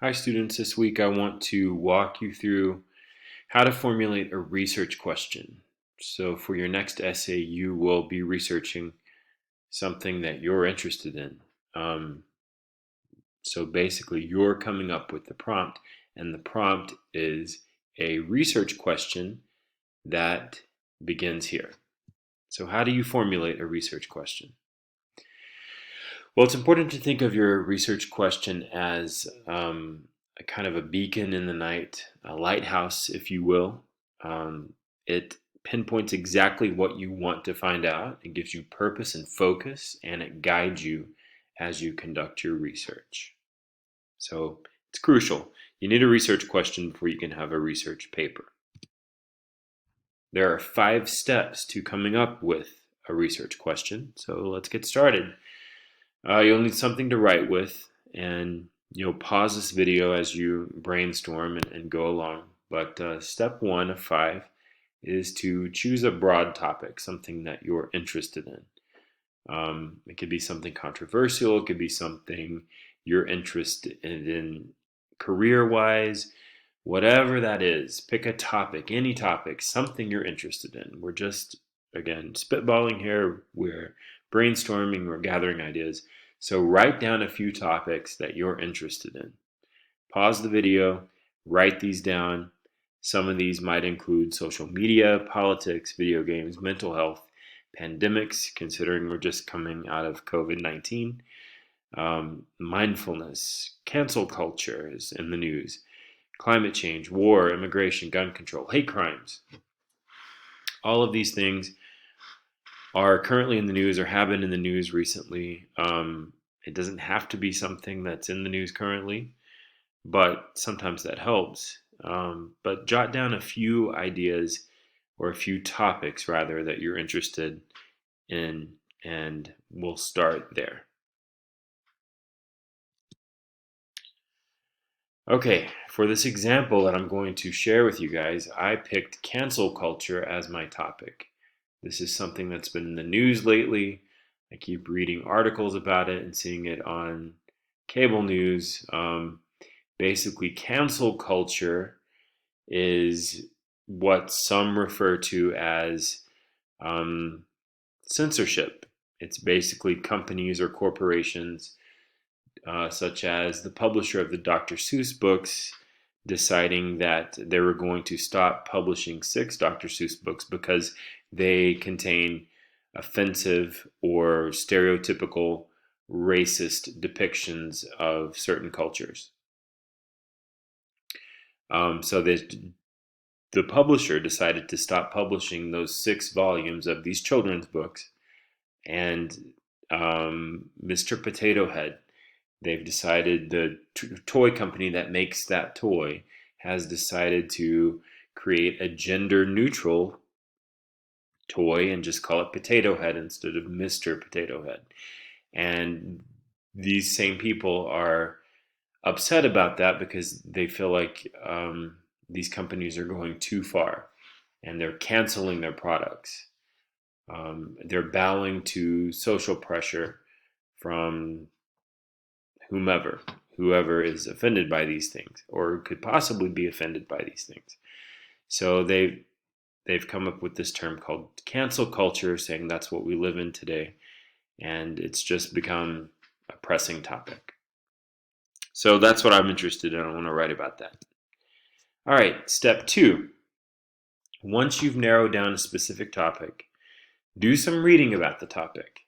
Hi students, this week I want to walk you through how to formulate a research question. So for your next essay, you will be researching something that you're interested in. Um, so basically you're coming up with the prompt, and the prompt is a research question that begins here. So how do you formulate a research question? Well, it's important to think of your research question as a kind of a beacon in the night, a lighthouse, if you will. It pinpoints exactly what you want to find out. It gives you purpose and focus, and it guides you as you conduct your research. So it's crucial. You need a research question before you can have a research paper. There are 5 steps to coming up with a research question. So let's get started. You'll need something to write with, and you'll pause this video as you brainstorm and go along. But step 1 of 5 is to choose a broad topic, something that you're interested in. It could be something controversial, it could be something you're interested in career-wise, whatever that is. Pick a topic, any topic, something you're interested in. We're just, again, spitballing here. We're brainstorming, we're gathering ideas. So write down a few topics that you're interested in. Pause the video, write these down. Some of these might include social media, politics, video games, mental health, pandemics, considering we're just coming out of COVID-19, mindfulness, cancel culture is in the news, climate change, war, immigration, gun control, hate crimes. All of these things are currently in the news or have been in the news recently. It doesn't have to be something that's in the news currently, but sometimes that helps. But jot down a few ideas or a few topics, rather, that you're interested in, and we'll start there. Okay, for this example that I'm going to share with you guys, I picked cancel culture as my topic. This is something that's been in the news lately. I keep reading articles about it and seeing it on cable news. Basically, cancel culture is what some refer to as censorship. It's basically companies or corporations, such as the publisher of the Dr. Seuss books, deciding that they were going to stop publishing 6 Dr. Seuss books because they contain offensive or stereotypical racist depictions of certain cultures. So the publisher decided to stop publishing those 6 volumes of these children's books, and Mr. Potato Head, they've decided, the toy company that makes that toy has decided to create a gender neutral toy and just call it Potato Head instead of Mr. Potato Head. And these same people are upset about that because they feel like these companies are going too far and they're canceling their products. They're bowing to social pressure from whoever is offended by these things or could possibly be offended by these things. So they've come up with this term called cancel culture, saying that's what we live in today, and it's just become a pressing topic. So that's what I'm interested in. I want to write about that. All right, step 2. Once you've narrowed down a specific topic, do some reading about the topic.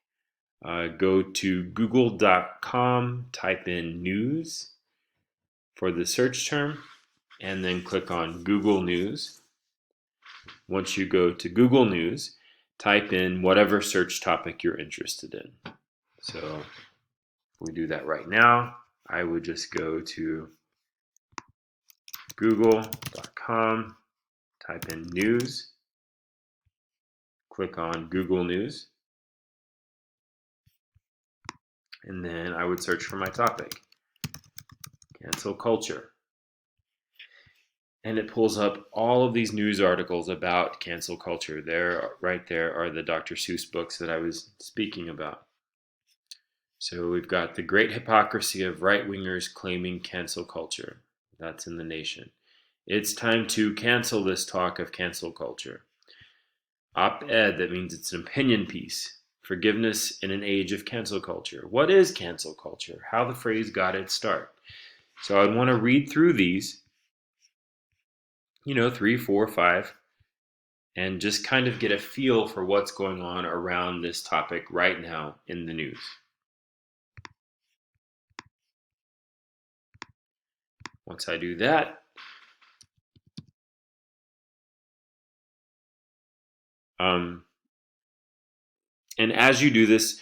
Go to google.com, type in news for the search term, and then click on Google News. Once you go to Google News, type in whatever search topic you're interested in. So if we do that right now, I would just go to google.com, type in news, click on Google News, and then I would search for my topic, cancel culture. And it pulls up all of these news articles about cancel culture. Right there are the Dr. Seuss books that I was speaking about. So we've got the great hypocrisy of right-wingers claiming cancel culture. That's in The Nation. It's time to cancel this talk of cancel culture. Op-ed, that means it's an opinion piece. Forgiveness in an age of cancel culture. What is cancel culture? How the phrase got its start. So I'd want to read through these, 3, 4, 5, and just kind of get a feel for what's going on around this topic right now in the news. Once I do that, and as you do this,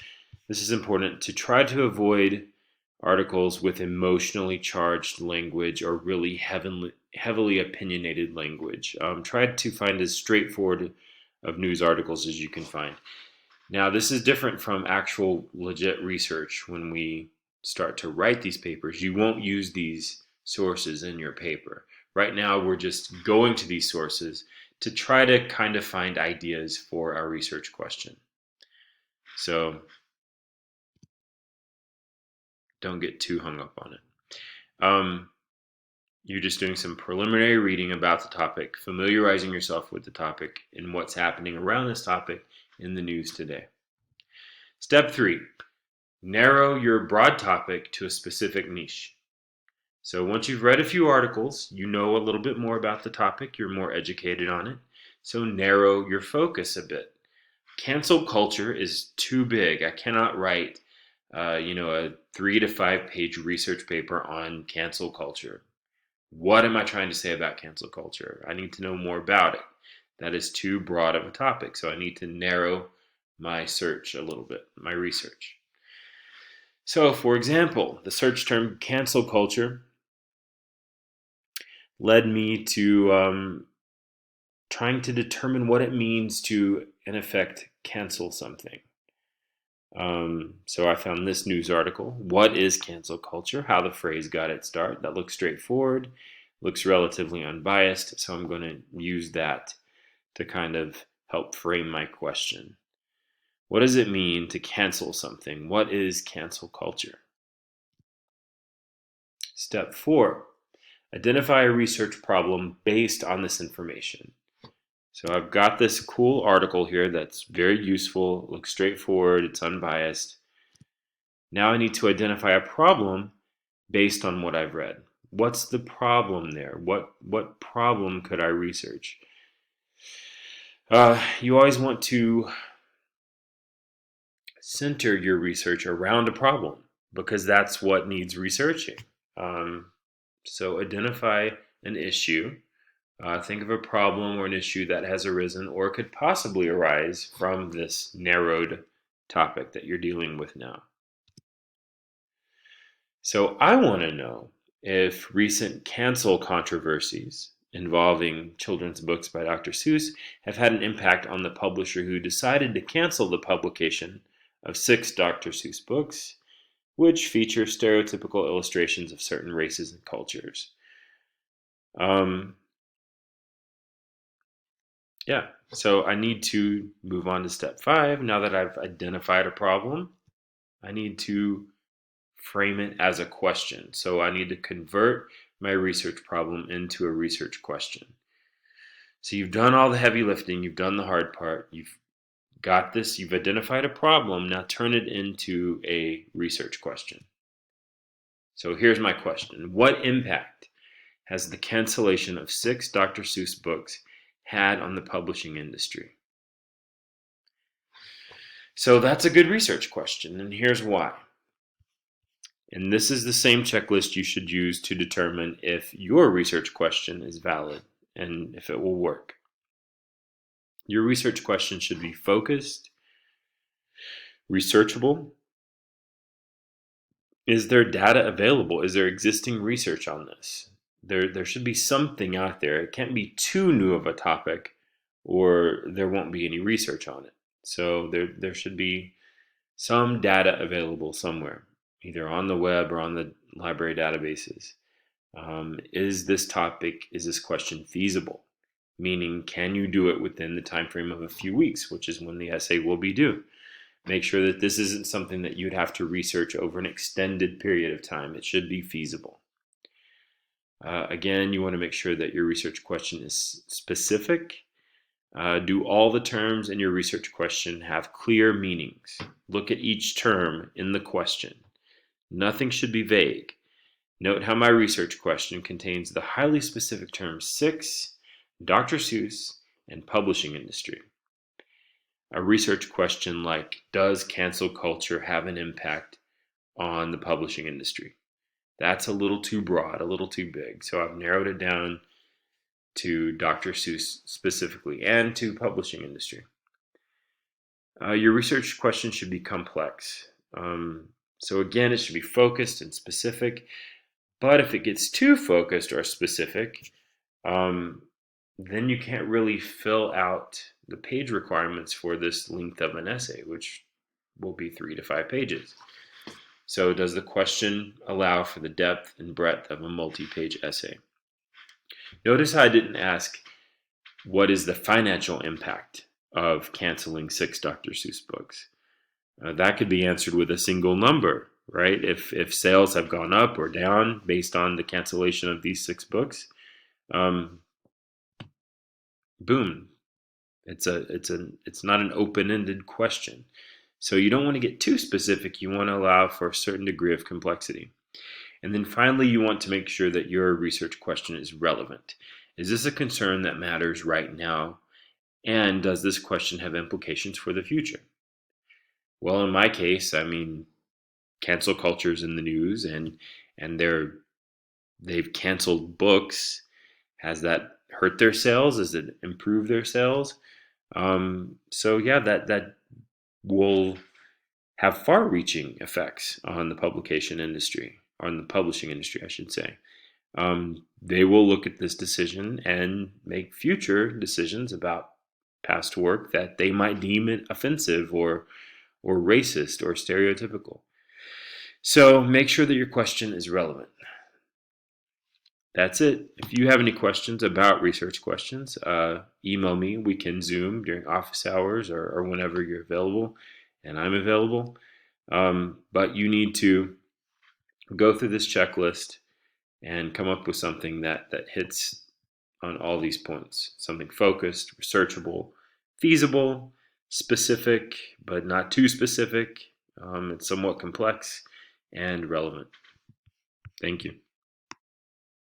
this is important to try to avoid articles with emotionally charged language or really heavily opinionated language. Try to find as straightforward of news articles as you can find. Now, this is different from actual legit research. When we start to write these papers, you won't use these sources in your paper. Right now, we're just going to these sources to try to kind of find ideas for our research question. So don't get too hung up on it. You're just doing some preliminary reading about the topic, familiarizing yourself with the topic and what's happening around this topic in the news today. Step 3, narrow your broad topic to a specific niche. So once you've read a few articles, you know a little bit more about the topic, you're more educated on it. So narrow your focus a bit. Cancel culture is too big. I cannot write a 3 to 5 page research paper on cancel culture. What am I trying to say about cancel culture? I need to know more about it. That is too broad of a topic, so I need to narrow my search a little bit, my research. So, for example, the search term cancel culture led me to trying to determine what it means to, in effect, cancel something. So I found this news article. What is cancel culture? How the phrase got its start. That looks straightforward, looks relatively unbiased. So I'm going to use that to kind of help frame my question. What does it mean to cancel something? What is cancel culture? Step 4, identify a research problem based on this information. So I've got this cool article here that's very useful, looks straightforward, it's unbiased. Now I need to identify a problem based on what I've read. What's the problem there? What problem could I research? You always want to center your research around a problem because that's what needs researching. So identify an issue. Think of a problem or an issue that has arisen or could possibly arise from this narrowed topic that you're dealing with now. So I want to know if recent cancel controversies involving children's books by Dr. Seuss have had an impact on the publisher who decided to cancel the publication of 6 Dr. Seuss books, which feature stereotypical illustrations of certain races and cultures. So I need to move on to step 5. Now that I've identified a problem, I need to frame it as a question. So I need to convert my research problem into a research question. So you've done all the heavy lifting, you've done the hard part, you've got this, you've identified a problem, now turn it into a research question. So here's my question. What impact has the cancellation of 6 Dr. Seuss books had on the publishing industry? So that's a good research question, and here's why. And this is the same checklist you should use to determine if your research question is valid and if it will work. Your research question should be focused, researchable. Is there data available? Is there existing research on this? There should be something out there. It can't be too new of a topic or there won't be any research on it. So there should be some data available somewhere, either on the web or on the library databases. Is this question feasible? Meaning, can you do it within the time frame of a few weeks, which is when the essay will be due? Make sure that this isn't something that you'd have to research over an extended period of time. It should be feasible. Again, you want to make sure that your research question is specific. Do all the terms in your research question have clear meanings? Look at each term in the question. Nothing should be vague. Note how my research question contains the highly specific terms 6, Dr. Seuss, and publishing industry. A research question like, does cancel culture have an impact on the publishing industry? That's a little too broad, a little too big. So I've narrowed it down to Dr. Seuss specifically and to publishing industry. Your research question should be complex. So again, it should be focused and specific. But if it gets too focused or specific, then you can't really fill out the page requirements for this length of an essay, which will be 3 to 5 pages. So does the question allow for the depth and breadth of a multi-page essay? Notice how I didn't ask, what is the financial impact of canceling 6 Dr. Seuss books? That could be answered with a single number, right? If sales have gone up or down based on the cancellation of these 6 books, boom. It's not an open-ended question. So you don't want to get too specific. You want to allow for a certain degree of complexity. And then finally, you want to make sure that your research question is relevant. Is this a concern that matters right now? And does this question have implications for the future? Well, in my case, I mean, cancel culture's in the news, and they've canceled books. Has that hurt their sales? Does it improve their sales? So yeah, that will have far-reaching effects on the publication industry, on the publishing industry, I should say. They will look at this decision and make future decisions about past work that they might deem it offensive or racist or stereotypical. So make sure that your question is relevant. That's it. If you have any questions about research questions, email me. We can Zoom during office hours or whenever you're available, and I'm available. But you need to go through this checklist and come up with something that hits on all these points. Something focused, researchable, feasible, specific, but not too specific. It's somewhat complex and relevant. Thank you.